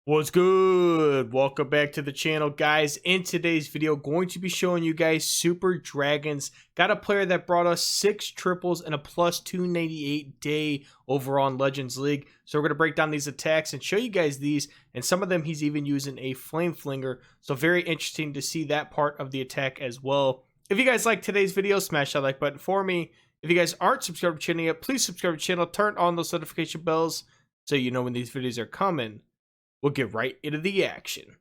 What's good? Welcome back to the channel, guys. In today's video, going to be showing you guys Super Dragons. Got a player that brought us 6 triples and a plus 298 day overall in Legends League. So we're going to break down these attacks and show you guys these, and some of them he's even using a Flinger. So very interesting to see that part of the attack as well. If you guys like today's video, smash that like button for me. If you guys aren't subscribed to the channel yet, please subscribe to the channel, turn on those notification bells so you know when these videos are coming. We'll get right into the action.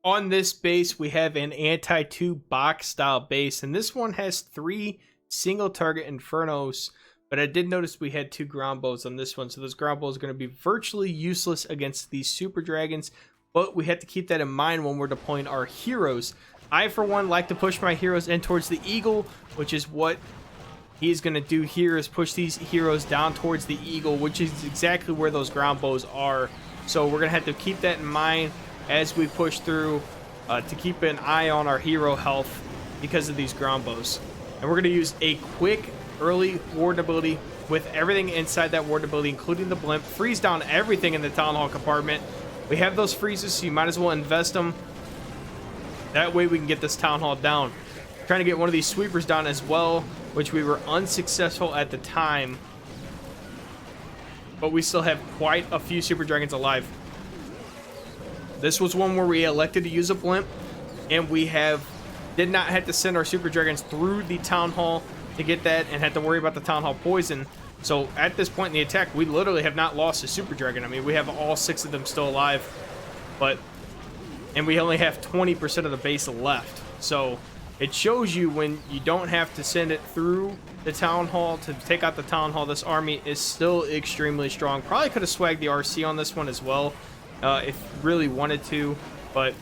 On this base, we have an anti-2 box style base, and this one has 3 single target Infernos, but I did notice we had 2 ground bows on this one, so those ground bows are going to be virtually useless against these Super Dragons, but we have to keep that in mind when we're deploying our heroes. I, for one, like to push my heroes in towards the Eagle, which is what he's going to do here, is push these heroes down towards the Eagle, which is exactly where those ground bows are. So we're going to have to keep that in mind as we push through to keep an eye on our hero health because of these ground bows. And we're going to use a quick early ward ability with everything inside that ward ability, including the blimp. Freeze down everything in the Town Hall compartment. We have those freezes, so you might as well invest them. That way we can get this Town Hall down. Trying to get one of these sweepers down as well, which we were unsuccessful at the time, but we still have quite a few Super Dragons alive. This was one where we elected to use a blimp, and we did not have to send our Super Dragons through the Town Hall to get that and had to worry about the Town Hall poison. So at this point in the attack, we literally have not lost a Super Dragon. I mean, we have all 6 of them still alive, and we only have 20% of the base left. So it shows you when you don't have to send it through the Town Hall to take out the Town Hall. This army is still extremely strong. Probably could have swagged the RC on this one as well if really wanted to, but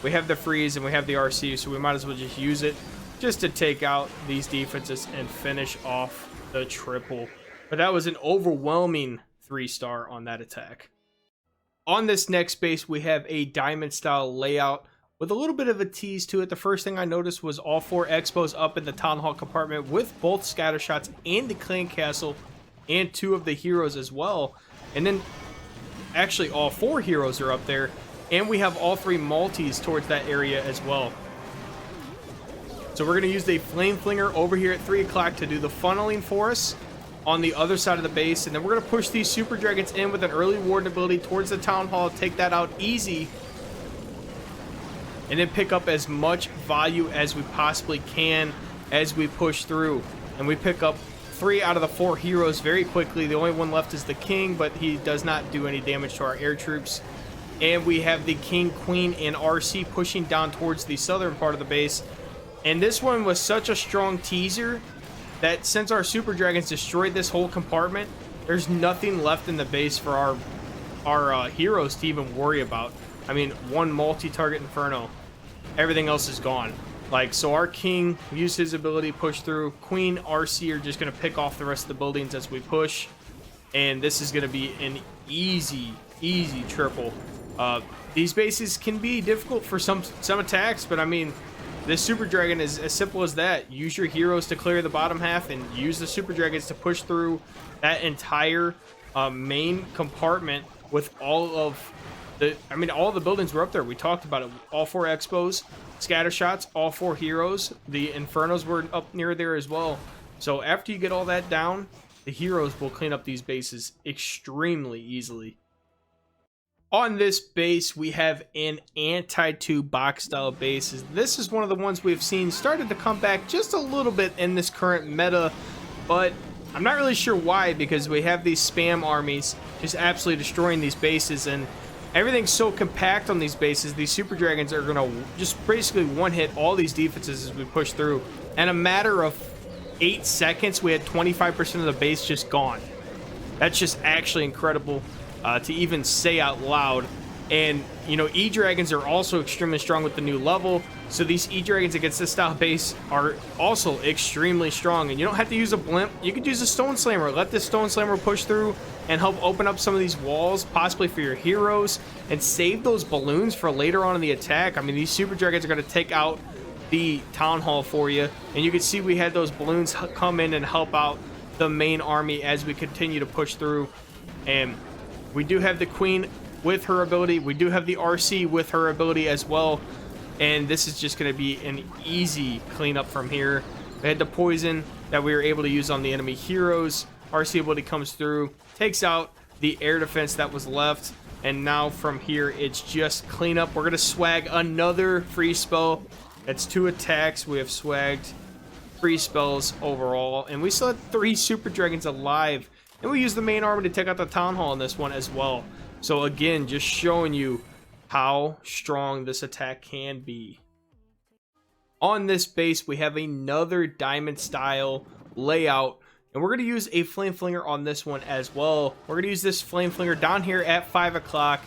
we have the freeze and we have the RC, so we might as well just use it just to take out these defenses and finish off the triple. But that was an overwhelming 3-star on that attack. On this next base, we have a diamond style layout with a little bit of a tease to it. The first thing I noticed was all 4 expos up in the Town Hall compartment with both scatter shots and the clan castle and 2 of the heroes as well. And then actually all 4 heroes are up there, and we have all 3 multis towards that area as well. So we're going to use the Flinger over here at 3 o'clock to do the funneling for us on the other side of the base, and then we're going to push these Super Dragons in with an early ward ability towards the Town Hall, take that out easy, and then pick up as much value as we possibly can as we push through. And we pick up 3 out of the 4 heroes very quickly. The only one left is the King, but he does not do any damage to our air troops. And we have the King, Queen, and RC pushing down towards the southern part of the base. And this one was such a strong teaser that since our Super Dragons destroyed this whole compartment, there's nothing left in the base for our heroes to even worry about. I mean, 1 multi-target Inferno. Everything else is gone. So our King used his ability, push through. Queen, RC are just going to pick off the rest of the buildings as we push. And this is going to be an easy triple. These bases can be difficult for some attacks, but I mean, this Super Dragon is as simple as that. Use your heroes to clear the bottom half and use the Super Dragons to push through that entire main compartment with all of all the buildings were up there. We talked about it. All 4 expos, scatter shots, all 4 heroes. The Infernos were up near there as well. So after you get all that down, the heroes will clean up these bases extremely easily. On this base, we have an anti-2 box style base. This is one of the ones we've seen started to come back just a little bit in this current meta, but I'm not really sure why, because we have these spam armies just absolutely destroying these bases, and everything's so compact on these bases. These Super Dragons are going to just basically one-hit all these defenses as we push through. In a matter of 8 seconds, we had 25% of the base just gone. That's just actually incredible to even say out loud. And, you know, E-Dragons are also extremely strong with the new level. So these E-Dragons against this style base are also extremely strong. And you don't have to use a blimp. You could use a Stone Slammer. Let this Stone Slammer push through and help open up some of these walls, possibly for your heroes, and save those balloons for later on in the attack. I mean, these Super Dragons are going to take out the Town Hall for you. And you can see we had those balloons come in and help out the main army as we continue to push through. And we do have the queen with her ability. We do have the RC with her ability as well. And this is just going to be an easy cleanup from here. We had the poison that we were able to use on the enemy heroes. RC ability comes through, takes out the air defense that was left. And now from here, it's just cleanup. We're going to swag another free spell. That's 2 attacks. We have swagged 3 spells overall. And we still had 3 super dragons alive. And we used the main army to take out the town hall in this one as well. So again, just showing you how strong this attack can be. On this base, we have another diamond style layout. And we're going to use a flame flinger on this one as well. We're going to use this flame flinger down here at 5 o'clock.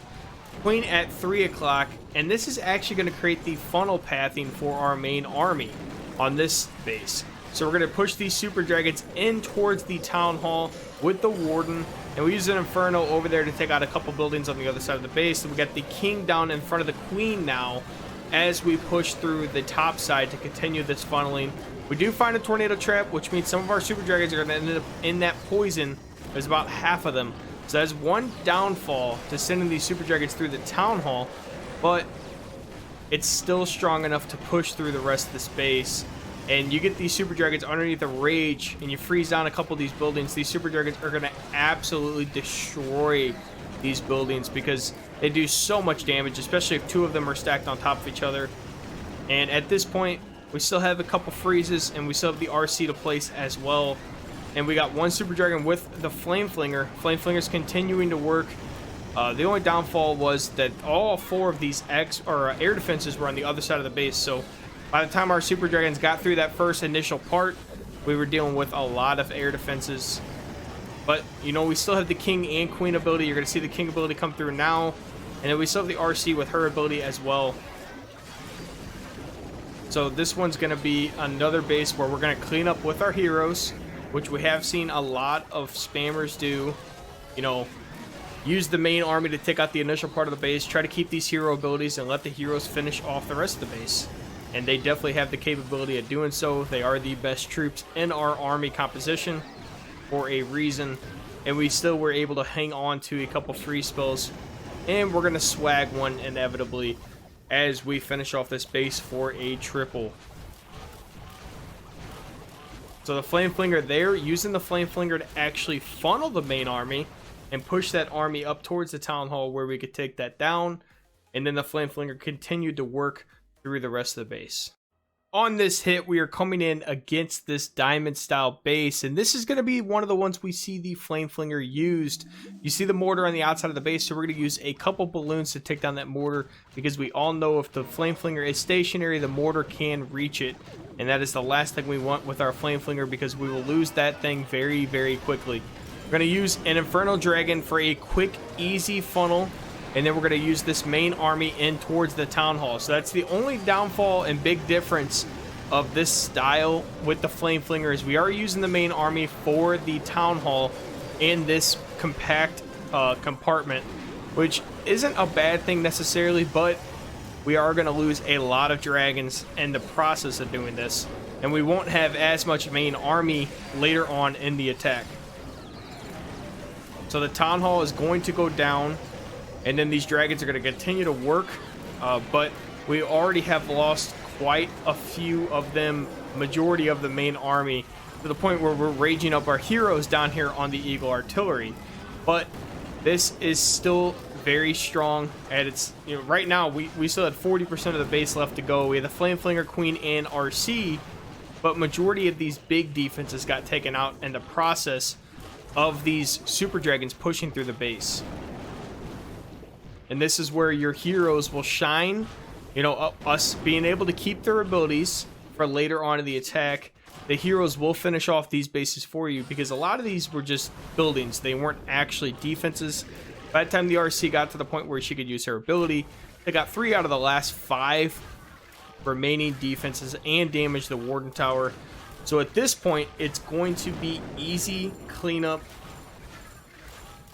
Queen at 3 o'clock. And this is actually going to create the funnel pathing for our main army on this base. So we're going to push these super dragons in towards the town hall with the warden. And we use an inferno over there to take out a couple buildings on the other side of the base. And we got the king down in front of the queen now as we push through the top side to continue this funneling. We do find a tornado trap, which means some of our super dragons are going to end up in that poison. There's about half of them. So that's one downfall to sending these super dragons through the town hall. But it's still strong enough to push through the rest of the space. And you get these super dragons underneath the rage and you freeze down a couple of these buildings. These super dragons are going to absolutely destroy these buildings because they do so much damage, especially if 2 of them are stacked on top of each other. And at this point, we still have a couple freezes and we still have the RC to place as well. And we got 1 super dragon with the flame flinger. Flame flinger's continuing to work. The only downfall was that all 4 of these air defenses were on the other side of the base. So by the time our super dragons got through that first initial part, we were dealing with a lot of air defenses. But, you know, we still have the king and queen ability. You're going to see the king ability come through now. And then we still have the RC with her ability as well. So this one's going to be another base where we're going to clean up with our heroes, which we have seen a lot of spammers do. You know, use the main army to take out the initial part of the base, try to keep these hero abilities and let the heroes finish off the rest of the base. And they definitely have the capability of doing so. They are the best troops in our army composition for a reason. And we still were able to hang on to a couple free spells. And we're going to swag one inevitably as we finish off this base for a triple. So the flame flinger there, using the flame flinger to actually funnel the main army and push that army up towards the town hall where we could take that down. And then the flame flinger continued to work through the rest of the base. On this hit, we are coming in against this diamond style base, and this is going to be one of the ones we see the flame flinger used. You see the mortar on the outside of the base, so we're going to use a couple balloons to take down that mortar, because we all know if the flame flinger is stationary, the mortar can reach it, and that is the last thing we want with our flame flinger, because we will lose that thing very, very quickly. We're going to use an Infernal Dragon for a quick, easy funnel. And then we're going to use this main army in towards the town hall. So that's the only downfall and big difference of this style with the flame flinger is we are using the main army for the town hall in this compact compartment, which isn't a bad thing necessarily, but we are going to lose a lot of dragons in the process of doing this. And we won't have as much main army later on in the attack. So the town hall is going to go down. And then these dragons are going to continue to work, but we already have lost quite a few of them, majority of the main army, to the point where we're raging up our heroes down here on the Eagle Artillery. But this is still very strong, and it's, you know, right now we still had 40% of the base left to go. We had the Flame Flinger, Queen, and RC, but majority of these big defenses got taken out in the process of these super dragons pushing through the base. And this is where your heroes will shine. You know, us being able to keep their abilities for later on in the attack. The heroes will finish off these bases for you because a lot of these were just buildings. They weren't actually defenses. By the time the RC got to the point where she could use her ability, they got 3 out of the last 5 remaining defenses and damaged the Warden Tower. So at this point, it's going to be easy cleanup.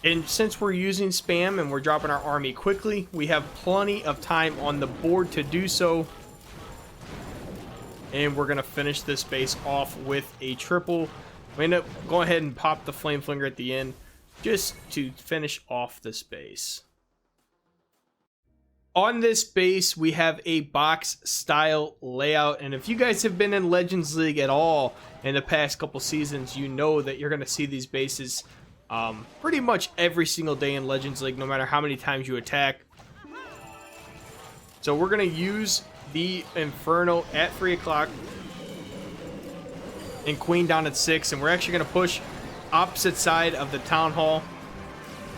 And since we're using spam and we're dropping our army quickly, we have plenty of time on the board to do so. And we're going to finish this base off with a triple. We end up going ahead and pop the Flame Flinger at the end just to finish off this base. On this base, we have a box style layout, and if you guys have been in Legends League at all in the past couple seasons, you know that you're going to see these bases pretty much every single day in Legends League, no matter how many times you attack. So we're going to use the Inferno at 3 o'clock and Queen down at 6, and we're actually going to push opposite side of the Town Hall.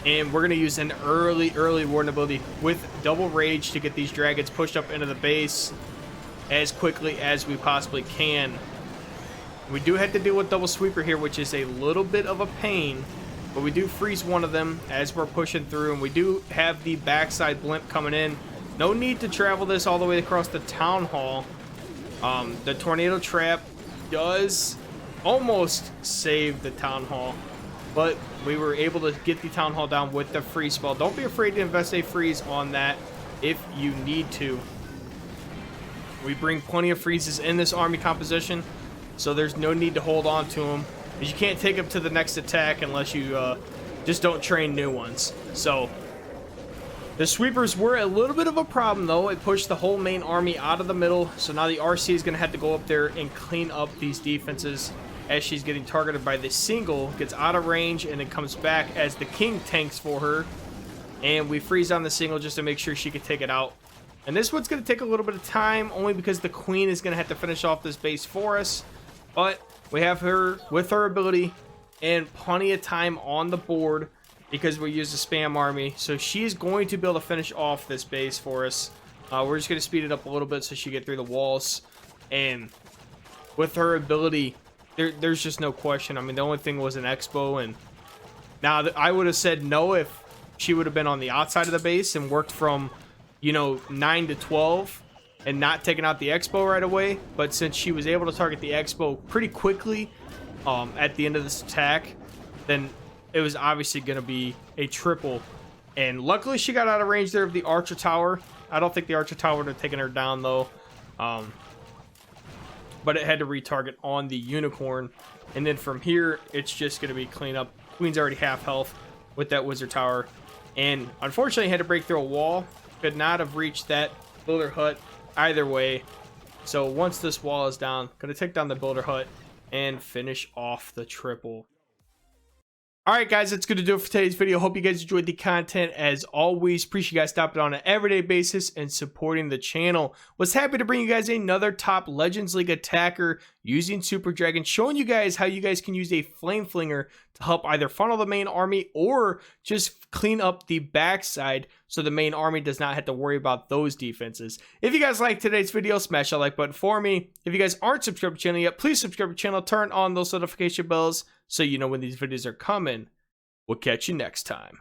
And we're going to use an early Warden ability with double rage to get these dragons pushed up into the base as quickly as we possibly can. We do have to deal with double sweeper here, which is a little bit of a pain, but we do freeze one of them as we're pushing through, and we do have the backside blimp coming in. No need to travel this all the way across the Town Hall. The tornado trap does almost save the Town Hall, but we were able to get the Town Hall down with the freeze spell. Don't be afraid to invest a freeze on that if you need to. We bring plenty of freezes in this army composition, so there's no need to hold on to them, because you can't take them to the next attack unless you just don't train new ones. So the sweepers were a little bit of a problem, though. It pushed the whole main army out of the middle, so now the RC is going to have to go up there and clean up these defenses as she's getting targeted by the single, gets out of range, and then comes back as the king tanks for her. And we freeze on the single just to make sure she could take it out. And this one's going to take a little bit of time, only because the queen is going to have to finish off this base for us. But we have her with her ability and plenty of time on the board because we use the spam army. So she's going to be able to finish off this base for us. We're just going to speed it up a little bit so she can get through the walls. And with her ability, there's just no question. I mean, the only thing was an expo, and now I would have said no if she would have been on the outside of the base and worked from, you know, 9 to 12 and not taking out the expo right away. But since she was able to target the expo pretty quickly at the end of this attack, then it was obviously going to be a triple. And luckily she got out of range there of the Archer Tower. I don't think the Archer Tower would have taken her down, though. But it had to retarget on the Unicorn. And then from here, it's just going to be clean up. Queen's already half health with that Wizard Tower. And unfortunately, had to break through a wall. Could not have reached that Builder Hut either way. So once this wall is down, going to take down the Builder Hut and finish off the triple. Alright guys, that's going to do it for today's video. Hope you guys enjoyed the content. As always, appreciate you guys stopping on an everyday basis and supporting the channel. Was happy to bring you guys another top Legends League attacker using Super Dragon, showing you guys how you guys can use a Flame Flinger to help either funnel the main army or just clean up the backside so the main army does not have to worry about those defenses. If you guys liked today's video, smash that like button for me. If you guys aren't subscribed to the channel yet, please subscribe to the channel, turn on those notification bells so you know when these videos are coming. We'll catch you next time.